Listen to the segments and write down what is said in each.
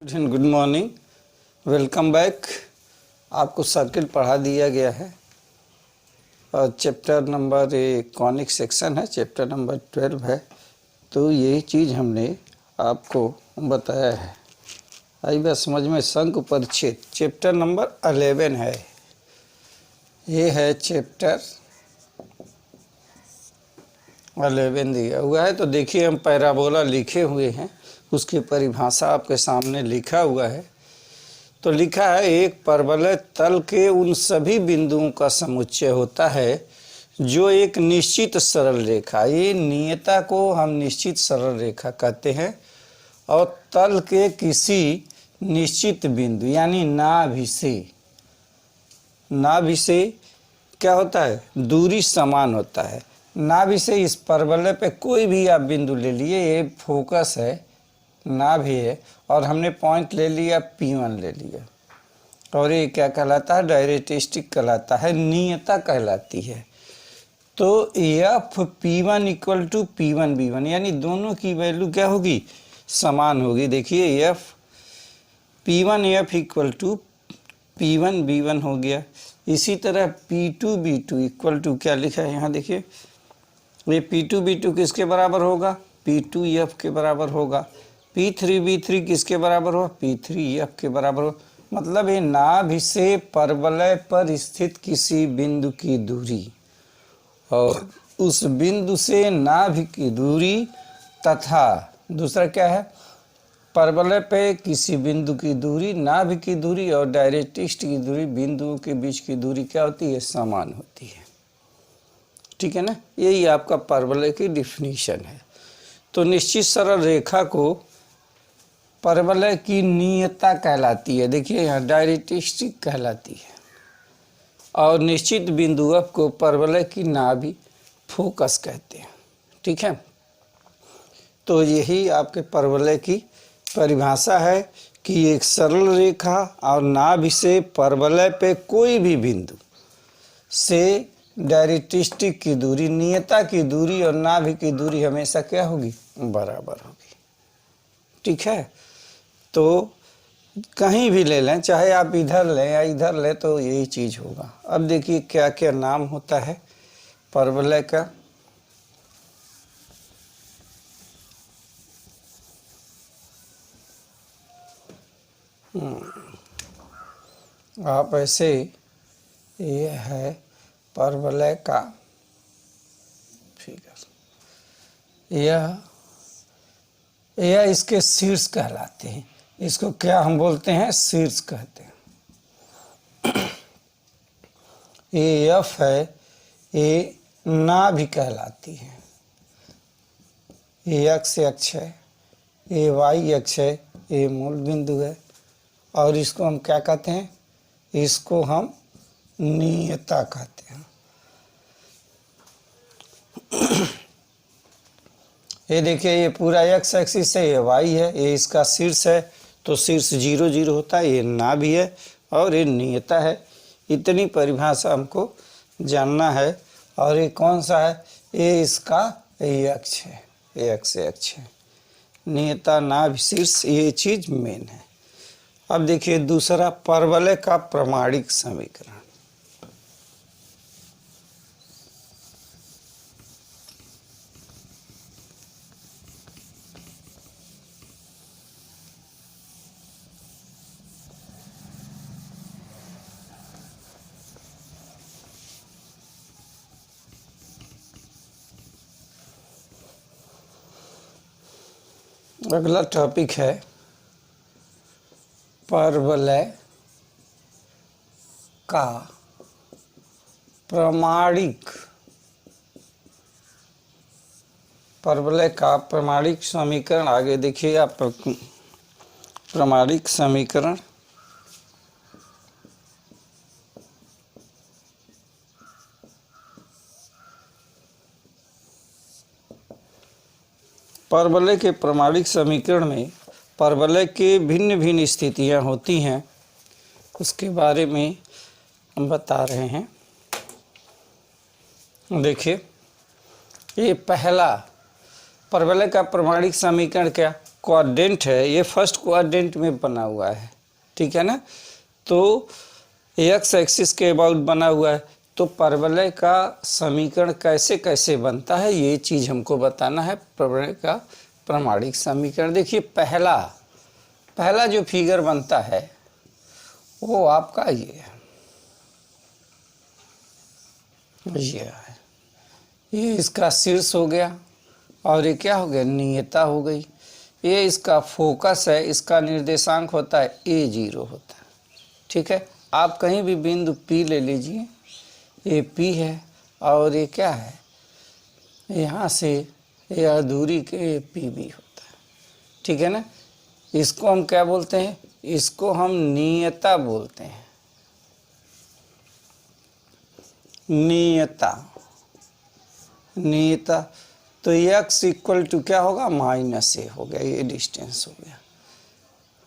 Good morning, welcome back. आपको circle पढ़ा दिया गया है और चैप्टर नंबर कॉनिक सेक्शन है, चैप्टर नंबर 12 है। तो यही चीज़ हमने आपको बताया है। आई बात समझ में। शंकु परिच्छेद चैप्टर नंबर 11 है। ये है चैप्टर 11 दिया हुआ है। तो देखिए, हम पैराबोला लिखे हुए हैं, उसकी परिभाषा आपके सामने लिखा हुआ है। तो लिखा है, एक परवलय तल के उन सभी बिंदुओं का समुच्चय होता है जो एक निश्चित सरल रेखा, ये नियता को हम निश्चित सरल रेखा कहते हैं, और तल के किसी निश्चित बिंदु यानी नाभि से क्या होता है, दूरी समान होता है। नाभि से इस परवलय पे कोई भी आप बिंदु ले लिए, ये फोकस है, नाभि है, और हमने पॉइंट ले लिया, P1 ले लिया, और ये क्या कहलाता है, डायरेक्ट्रिस्टिक कहलाता है, नियता कहलाती है। तो F P1 equal to P1 B1, यानी दोनों की वैल्यू क्या होगी, समान होगी। देखिए, F P1 F equal to P1 B1 हो गया। इसी तरह P2 B2 इक्वल टू क्या लिखा है यहाँ, देखिए, ये P2 B2 किसके बराबर होगा, P2 F के बराबर होगा। P3 B3 किसके बराबर हो, P3 F के बराबर हो। मतलब ये नाभि से परवलय पर स्थित किसी बिंदु की दूरी और उस बिंदु से नाभि की दूरी, तथा दूसरा क्या है, परवलय पे किसी बिंदु की दूरी, नाभि की दूरी और डायरेक्ट्रिक्स की दूरी, बिंदुओं के बीच की दूरी क्या होती है, समान होती है। ठीक है ना, यही आपका परवलय की डिफिनीशन है। तो निश्चित सरल रेखा को परवलय की नियता कहलाती है। देखिए यहाँ डायरेक्ट्रिस्टिक कहलाती है, और निश्चित बिंदु F को परवलय की नाभि, फोकस कहते हैं। ठीक है, तो यही आपके परवलय की परिभाषा है कि एक सरल रेखा और नाभि से परवलय पे कोई भी बिंदु से डायरेक्ट्रिस्टिक की दूरी, नियता की दूरी और नाभि की दूरी हमेशा क्या होगी, बराबर होगी। ठीक है, तो कहीं भी ले लें, चाहे आप इधर लें या इधर लें, तो यही चीज़ होगा। अब देखिए क्या क्या नाम होता है परवलय का। आप ऐसे, ये है परवलय का फिगर, यह इसके शीर्ष कहलाते हैं। इसको क्या हम बोलते हैं, शीर्ष कहते हैं। ये एफ है, ये नाभि कहलाती है। ये एक्स अक्ष है, ये वाई अक्ष है, ये मूल बिंदु है, और इसको हम क्या कहते हैं, इसको हम नियता कहते हैं। ये देखिए, ये पूरा एक्स एक्सिस है, ये वाई है, ये इसका शीर्ष है, तो शीर्ष 0 0 होता है, ये नाभि है और ये नियता है। इतनी परिभाषा हमको जानना है। और ये कौन सा है, ये इसका अक्ष है, ये एक्स अक्ष है, नियता, नाभि, शीर्ष, ये चीज मेन है। अब देखिए दूसरा, परवलय का प्रमाणिक समीकरण। अगला टॉपिक है परवलय का प्रमाणिक, परवलय का प्रमाणिक समीकरण। आगे देखिए आप, प्रमाणिक समीकरण परवलय के प्रमाणिक समीकरण में परवलय के भिन्न भिन्न स्थितियां होती हैं, उसके बारे में हम बता रहे हैं। देखिए, ये पहला परवलय का प्रमाणिक समीकरण क्या, क्वाड्रेंट है, ये फर्स्ट क्वाड्रेंट में बना हुआ है, ठीक है ना। तो एक्स एक्सिस के अबाउट बना हुआ है, तो परवलय का समीकरण कैसे कैसे बनता है ये चीज़ हमको बताना है। परवलय का प्रमाणिक समीकरण देखिए, पहला जो फिगर बनता है वो आपका ये है, ये इसका शीर्ष हो गया और ये क्या हो गया, नियता हो गई। ये इसका फोकस है, इसका निर्देशांक होता है A0 होता है, ठीक है। आप कहीं भी बिंदु P ले लीजिए, ये P है और ये क्या है, यहाँ से यह दूरी के PB होता है, ठीक है ना। इसको हम क्या बोलते हैं, इसको हम नियता बोलते हैं, नियता। तो x इक्वल टू क्या होगा, -a हो गया, ये डिस्टेंस हो गया।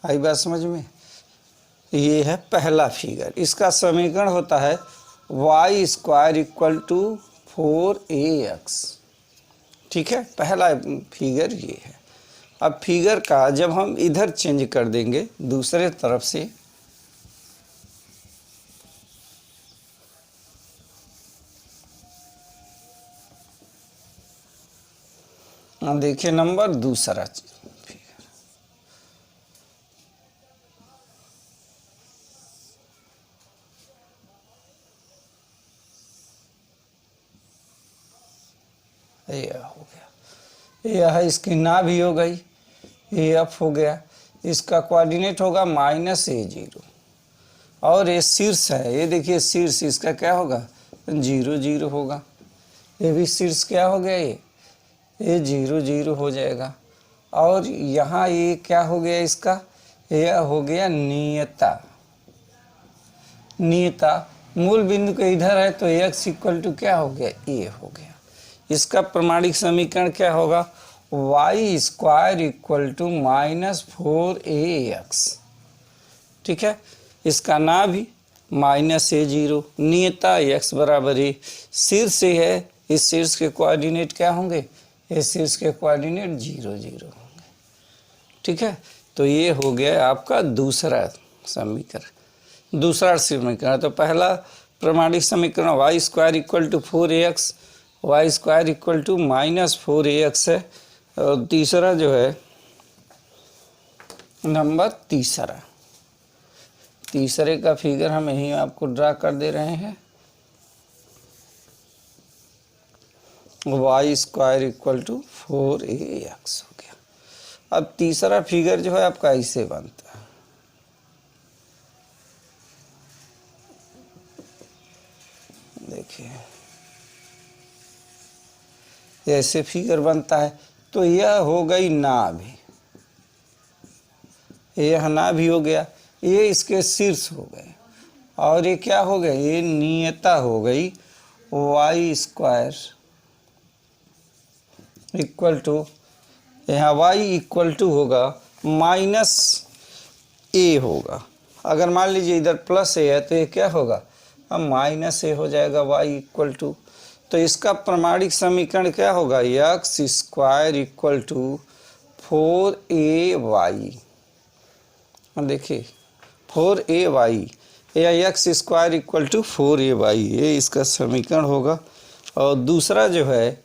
आई बात समझ में। ये है पहला फिगर, इसका समीकरण होता है y square equal to 4ax, ठीक है। पहला फिगर ये है। अब फिगर का जब हम इधर चेंज कर देंगे दूसरे तरफ से, देखिए नंबर दूसरा फिगर, यह हो गया, यह है इसकी नाभि हो गई, ये एफ हो गया, इसका कोऑर्डिनेट होगा -a0 और ये शीर्ष है, ये देखिए शीर्ष इसका क्या होगा, 0 0 होगा। ये भी शीर्ष क्या हो गया, ये 0 0 हो जाएगा। और यहाँ ये क्या हो गया, इसका यह हो गया नियता। मूल बिंदु के इधर है तो x इक्वल टू क्या हो गया, a हो गया। इसका प्रमाणिक समीकरण क्या होगा, y square equal to -4ax, ठीक है। इसका नाभि -a0, नियता x बराबर a, शीर्ष है, इस शीर्ष के कोऑर्डिनेट क्या होंगे, इस शीर्ष के कोऑर्डिनेट 0 0 होंगे, ठीक है। तो ये हो गया आपका दूसरा समीकरण। तो पहला प्रमाणिक समीकरण y square equal to 4ax, y square equal to -4ax है। और तीसरा जो है नंबर तीसरे का फिगर हम यहीं आपको ड्रा कर दे रहे हैं, y square equal to 4ax हो गया। अब तीसरा फिगर जो है आपका ऐसे बनता है, देखिए ऐसे फिगर बनता है। तो यह हो गई नाभि, यह नाभि हो गया, ये इसके शीर्ष हो गए और ये क्या हो गया, ये नियता हो गई। y स्क्वायर इक्वल टू, यहाँ y इक्वल टू होगा -a होगा। अगर मान लीजिए इधर +a है तो ये क्या होगा, अब -a हो जाएगा y इक्वल टू। तो इसका प्रमाणिक समीकरण क्या होगा, x square equal to 4ay, देखिए 4ay या x square equal to 4ay, ये इसका समीकरण होगा। और दूसरा जो है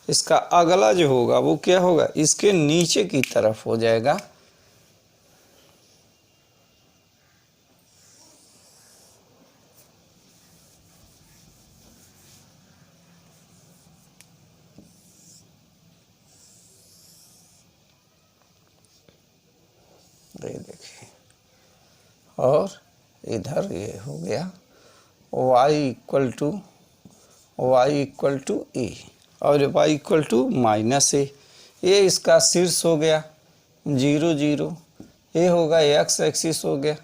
इसका अगला जो होगा वो क्या होगा, इसके नीचे की तरफ हो जाएगा, ये देखिए। और इधर ये हो गया y इक्वल टू a और y इक्वल टू -a, ये इसका शीर्ष हो गया 0 0, ये होगा x एक्सिस हो गया,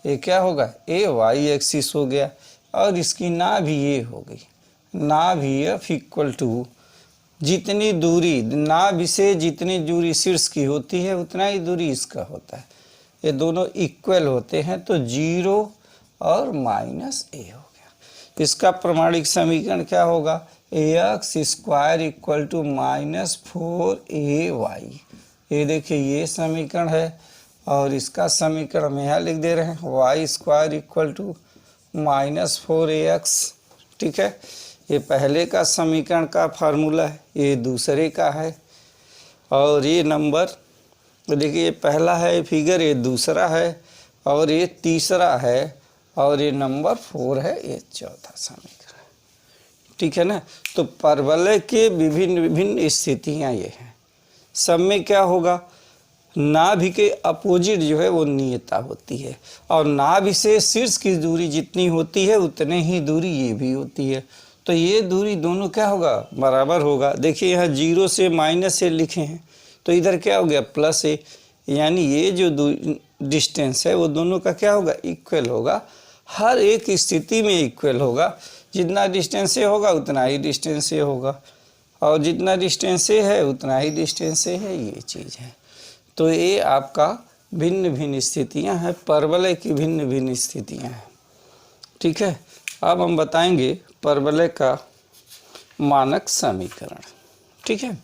ये क्या होगा, ये y एक्सिस हो गया। और इसकी नाभि ये हो गई, नाभि f इक्वल टू, जितनी दूरी नाभि से जितनी दूरी शीर्ष की होती है उतना ही दूरी इसका होता है, ये दोनों इक्वल होते हैं, तो 0 और -a हो गया। इसका प्रमाणिक समीकरण क्या होगा, x square equal to -4ay, ये देखिए ये समीकरण है, और इसका समीकरण हम यहाँ लिख दे रहे हैं, Y square equal to -4ax। ठीक है, ये पहले का समीकरण का फार्मूला है, ये दूसरे का है, और ये नंबर देखिए ये पहला है फिगर, ये दूसरा है, और ये तीसरा है, और ये नंबर 4 है, ये चौथा समीकरण। ठीक है ना। तो परवलय के विभिन्न विभिन्न स्थितियाँ ये हैं। सब में क्या होगा, नाभि के अपोजिट जो है वो नियता होती है, और नाभि से शीर्ष की दूरी जितनी होती है उतने ही दूरी ये भी होती है। तो ये दूरी दोनों क्या होगा, बराबर होगा। देखिए यहाँ 0 से -a लिखे हैं, तो इधर क्या हो गया +a, यानी ये जो डिस्टेंस है वो दोनों का क्या होगा, इक्वल होगा। हर एक स्थिति में इक्वल होगा। जितना डिस्टेंस से होगा उतना ही डिस्टेंस से होगा, और जितना डिस्टेंस से है उतना ही डिस्टेंस से है, ये चीज़ है। तो ये आपका भिन्न भिन्न स्थितियां हैं, परवलय की भिन्न भिन्न स्थितियां हैं। ठीक है, अब हम बताएंगे परवलय का मानक समीकरण। ठीक है,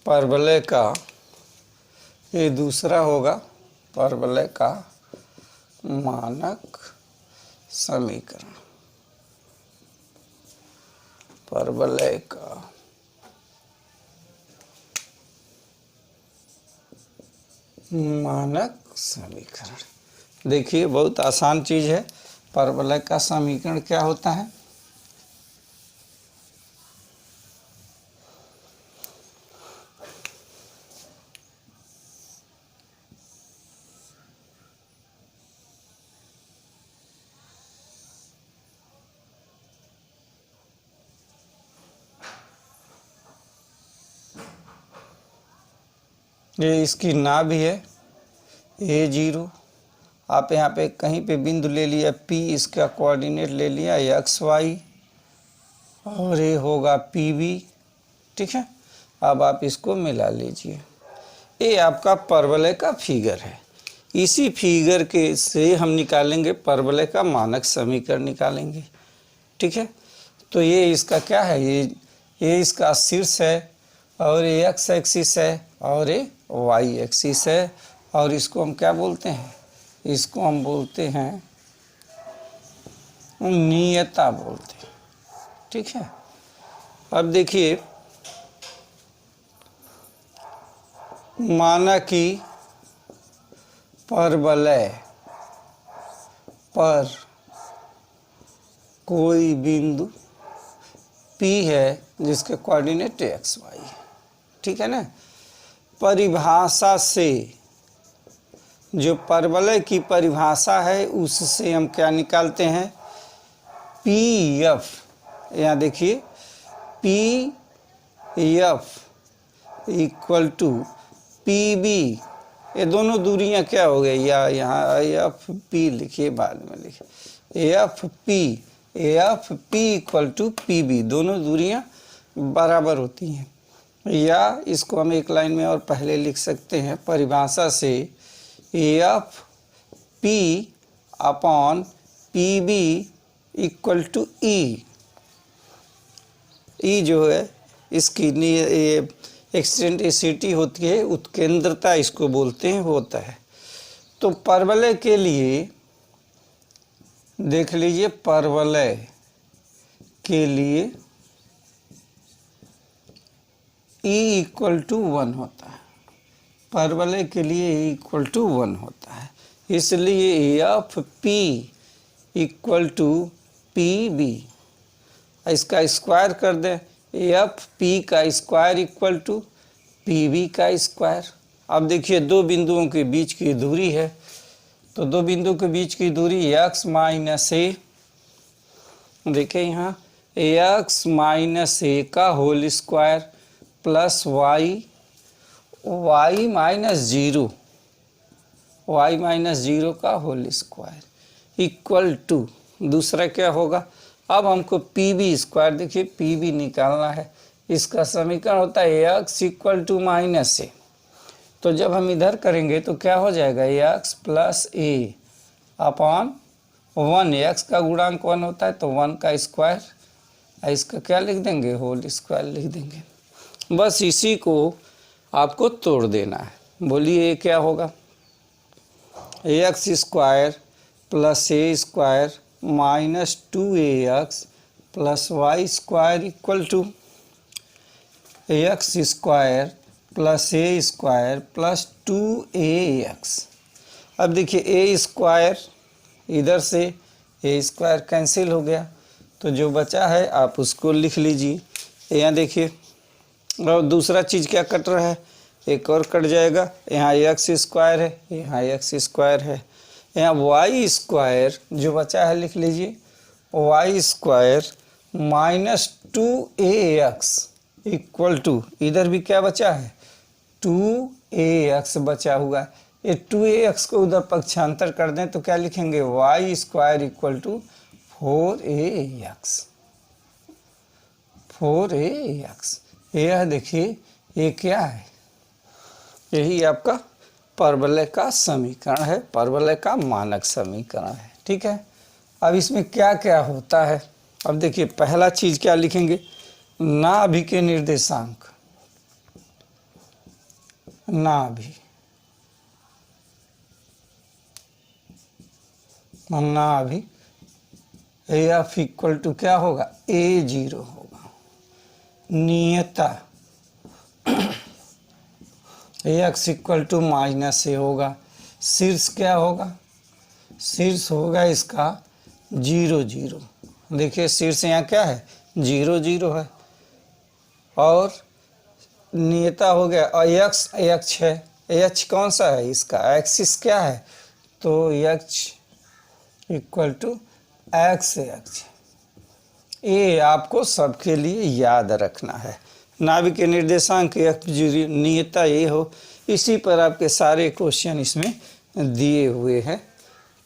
परवलय का ये दूसरा होगा, परवलय का मानक समीकरण। परवलय का मानक समीकरण। देखिए बहुत आसान चीज़ है। परवलय का समीकरण क्या होता है, ये इसकी नाभि है A0। आप यहाँ पे कहीं पे बिंदु ले लिया P, इसका कोऑर्डिनेट ले लिया XY, और ये होगा PB। ठीक है, अब आप इसको मिला लीजिए। ये आपका परवलय का फिगर है। इसी फिगर के से हम निकालेंगे परवलय का मानक समीकरण निकालेंगे। ठीक है, तो ये इसका क्या है, ये इसका शीर्ष है, और ये एक्स एक्सिस है, और ये वाई एक्सिस है, और इसको हम क्या बोलते हैं, इसको हम बोलते हैं नियता बोलते हैं। ठीक है, अब देखिए माना कि परवलय पर कोई बिंदु P है जिसके कोऑर्डिनेट एक्स वाई है। ठीक है ना। परिभाषा से, जो परवलय की परिभाषा है उससे हम क्या निकालते हैं, पी एफ। यहाँ देखिए P F equal to P B. ये दोनों दूरियां क्या हो गई, या यहाँ एफ पी लिखिए, बाद में लिखिए F P equal to P B. दोनों दूरियां बराबर होती हैं, या इसको हम एक लाइन में और पहले लिख सकते हैं, परिभाषा से F P upon P B equal to E. E जो है इसकी ये एक्सटेंट्रिसिटी होती है, उत्केंद्रता इसको बोलते हैं, होता है। तो परवलय के लिए देख लीजिए, परवलय के लिए E इक्वल टू 1 होता है। परवलय के लिए E इक्वल टू 1 होता है, इसलिए F P equal to P B. इसका स्क्वायर कर दें, एफ पी का square equal to P B का स्क्वायर। अब देखिए दो बिंदुओं के बीच की दूरी है, तो दो बिंदु के बीच की दूरी x माइनस ए। देखिए यहाँ x माइनस ए का whole square plus y minus zero का होल स्क्वायर इक्वल टू, दूसरा क्या होगा, अब हमको पी बी स्क्वायर, देखिए पी बी निकालना है। इसका समीकरण होता है x equal to minus A. तो जब हम इधर करेंगे तो क्या हो जाएगा, एक्स प्लस ए अपॉन 1, एक्स का गुणांक 1 होता है तो 1 का स्क्वायर, इसका क्या लिख देंगे, होल स्क्वायर लिख देंगे। बस इसी को आपको तोड़ देना है। बोलिए ये क्या होगा, X square plus A square minus 2ax plus Y square equal to X square plus A square plus 2ax। अब देखिए ए स्क्वायर इधर से ए स्क्वायर कैंसिल हो गया, तो जो बचा है आप उसको लिख लीजिए। यहाँ देखिए, और दूसरा चीज़ क्या कट रहा है, एक और कट जाएगा। यहाँ एक्स स्क्वायर है, यहाँ एक्स स्क्वायर है, यहाँ वाई स्क्वायर जो बचा है लिख लीजिए, Y square minus 2ax equal to, इधर भी क्या बचा है, 2ax बचा हुआ है। ये 2ax को उधर पक्षांतर कर दें तो क्या लिखेंगे, Y square equal to 4ax। यह देखिए ये क्या है, यही आपका परवलय का समीकरण है, परवलय का मानक समीकरण है। ठीक है, अब इसमें क्या क्या होता है, अब देखिए पहला चीज क्या लिखेंगे, नाभि के निर्देशांक, नाभि एफ इक्वल टू क्या होगा, a0 होगा। नियता एक्स इक्वल टू माइनस ए होगा। शीर्ष क्या होगा, शीर्ष होगा इसका 0 0। देखिए शीर्ष यहाँ क्या है, 0 0 है। और नियता हो गया, और एक्स एक्स है, एच कौन सा है, इसका एक्सिस क्या है, तो X equal to X X. ये आपको सबके लिए याद रखना है। नाभि के निर्देशांक नियता ये हो, इसी पर आपके सारे क्वेश्चन इसमें दिए हुए हैं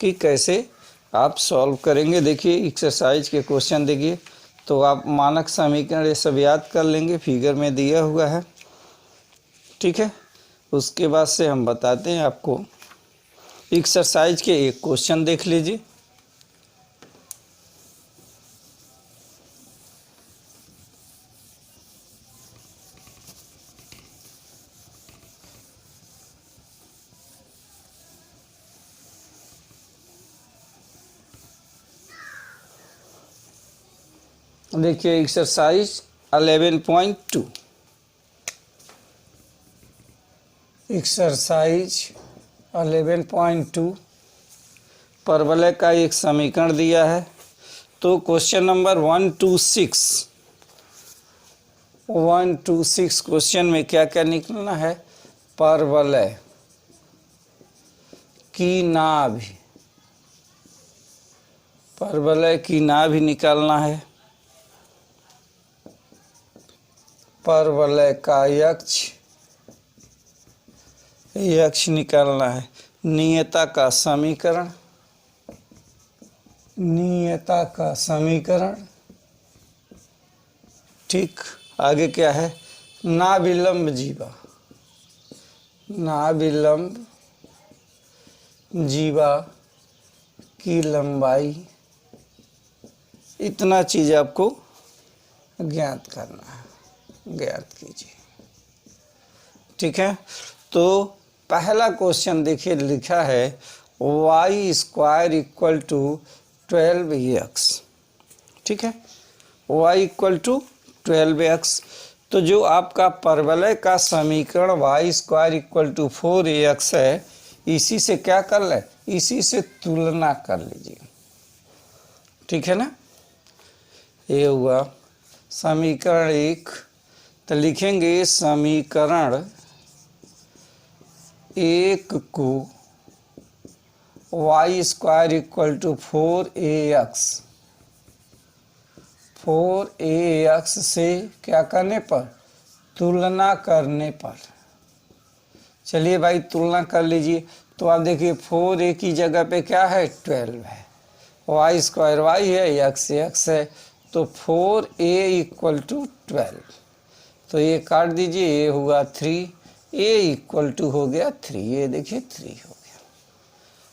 कि कैसे आप सॉल्व करेंगे। देखिए एक्सरसाइज के क्वेश्चन देखिए तो आप मानक समीकरण ये सब याद कर लेंगे, फिगर में दिया हुआ है। ठीक है, उसके बाद से हम बताते हैं आपको। एक्सरसाइज के एक क्वेश्चन देख लीजिए। देखिए एक्सरसाइज 11.2, एक्सरसाइज 11.2 परवलय का एक समीकरण दिया है। तो क्वेश्चन नंबर 126 क्वेश्चन में क्या क्या निकलना है, परवलय की नाभि, परवलय की नाभि निकालना है, परवलय का यक्ष निकालना है, नियता का समीकरण, नियता का समीकरण। ठीक, आगे क्या है, नाभिलंब जीवा, नाभिलंब जीवा की लंबाई, इतना चीज आपको ज्ञात करना है, ज्ञात कीजिए। ठीक है, तो पहला क्वेश्चन देखिए लिखा है Y square equal to 12x। ठीक है, y इक्वल टू 12x। तो जो आपका परवलय का समीकरण Y square equal to 4ax है, इसी से क्या कर ले, इसी से तुलना कर लीजिए। ठीक है ना, ये हुआ समीकरण 1। तो लिखेंगे समीकरण 1 को Y square equal to 4ax से क्या करने पर, तुलना करने पर। चलिए भाई तुलना कर लीजिए। तो आप देखिए 4a की जगह पे क्या है, 12 है, वाई स्क्वायर वाई है, एक्स है, तो 4a इक्वल टू 12। तो ये काट दीजिए, ये हुआ 3, a इक्वल टू हो गया 3, ये देखिए 3 हो गया।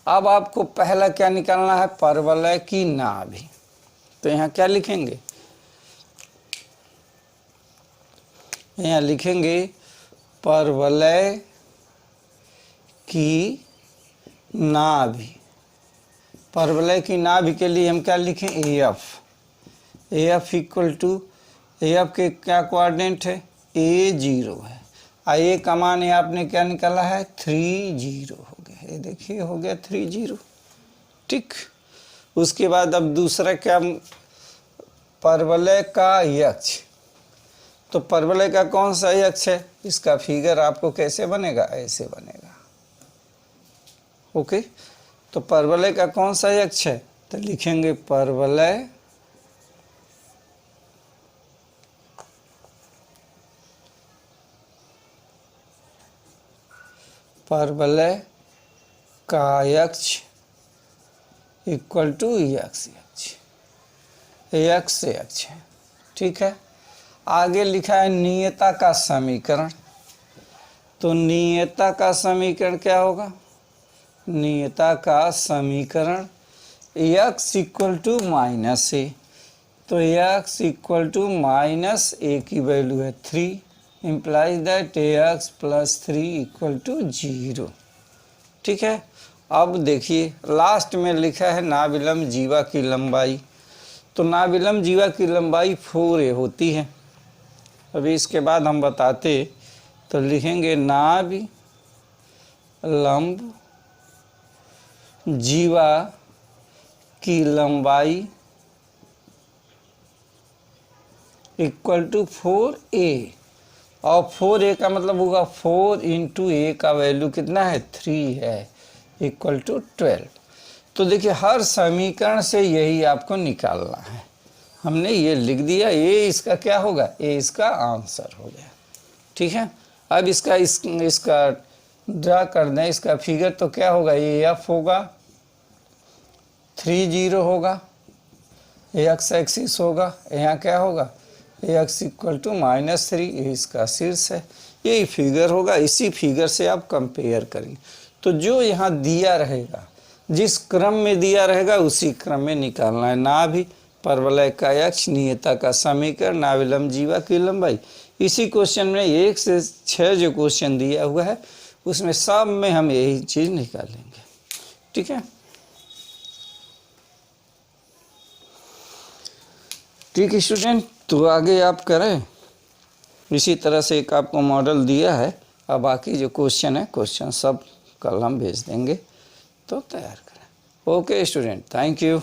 अब आपको पहला क्या निकालना है, परवलय की नाभि। तो यहाँ क्या लिखेंगे, यहाँ लिखेंगे परवलय की नाभि। परवलय की नाभि के लिए हम क्या लिखें, AF इक्वल टू, AF के क्या कोऑर्डिनेट है, A0 है। ए का मान आपने क्या निकाला है, 30 हो गया, ये देखिए हो गया 30, ठीक। उसके बाद अब दूसरा क्या, परवलय का अक्ष। तो परवलय का कौन सा अक्ष है, इसका फिगर आपको कैसे बनेगा, ऐसे बनेगा, ओके। तो परवलय का कौन सा अक्ष है, तो लिखेंगे परवलय का अक्ष इक्वल टू अक्ष है, ठीक है। आगे लिखा है नियता का समीकरण। तो नियता का समीकरण क्या होगा, नियता का समीकरण x इक्वल टू -a। तो x इक्वल टू -a की वैल्यू है 3, implies that ax plus 3 equal to 0, ठीक है। अब देखिए लास्ट में लिखा है नाभिलंब जीवा की लंबाई। तो नाभिलंब जीवा की लंबाई 4a होती है। अभी इसके बाद हम बताते, तो लिखेंगे नाभिलंब जीवा की लंबाई इक्वल टू 4a, और 4a का मतलब होगा 4 इंटू a का वैल्यू कितना है, 3 है, इक्वल टू 12। तो देखिए हर समीकरण से यही आपको निकालना है। हमने ये लिख दिया, ये इसका क्या होगा, ये इसका आंसर हो गया, ठीक है। अब इसका ड्रा कर दें, इसका फिगर। तो क्या होगा, ये f होगा, 30 होगा, x एक्सिस होगा, यहाँ क्या होगा, x इक्वल टू -3, ये इसका शीर्ष है, यही फिगर होगा। इसी फिगर से आप कंपेयर करेंगे। तो जो यहाँ दिया रहेगा, जिस क्रम में दिया रहेगा उसी क्रम में निकालना है। नाभि, परवलय का अक्ष, नियता का समीकरण, नाभिलंब जीवा की लंबाई। इसी क्वेश्चन में 1 से 6 जो क्वेश्चन दिया हुआ है उसमें सब में हम यही चीज़ निकालेंगे, ठीक है। ठीक है स्टूडेंट, तो आगे आप करें। इसी तरह से एक आपको मॉडल दिया है। अब बाकी जो क्वेश्चन है, क्वेश्चन सब कल हम भेज देंगे, तो तैयार करें। Okay student, thank you.